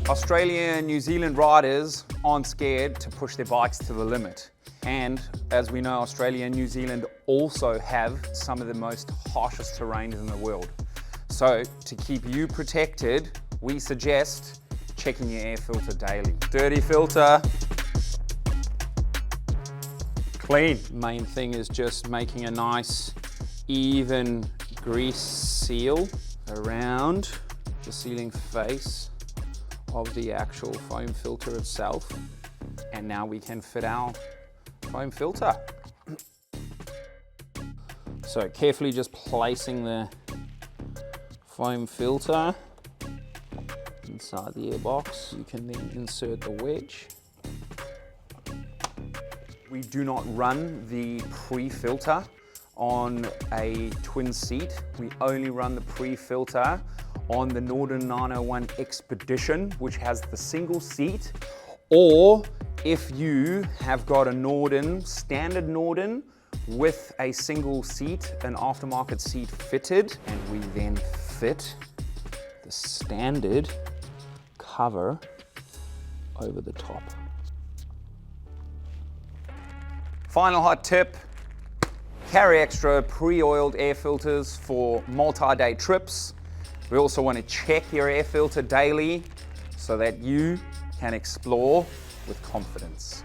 Australia and New Zealand riders aren't scared to push their bikes to the limit. And as we know, Australia and New Zealand also have some of the most harshest terrains in the world. So to keep you protected, we suggest checking your air filter daily. Dirty filter, clean. Main thing is just making a nice, even grease seal around the sealing face of the actual foam filter itself. And now we can fit our foam filter. So carefully just placing the foam filter inside the airbox. You can then insert the wedge. We do not run the pre-filter on a twin seat. We only run the pre-filter on the Norden 901 Expedition, which has the single seat, or if you have got a Norden, standard Norden, with a single seat, an aftermarket seat fitted, and we then fit the standard cover over the top. Final hot tip, carry extra pre-oiled air filters for multi-day trips. We also want to check your air filter daily so that you can explore with confidence.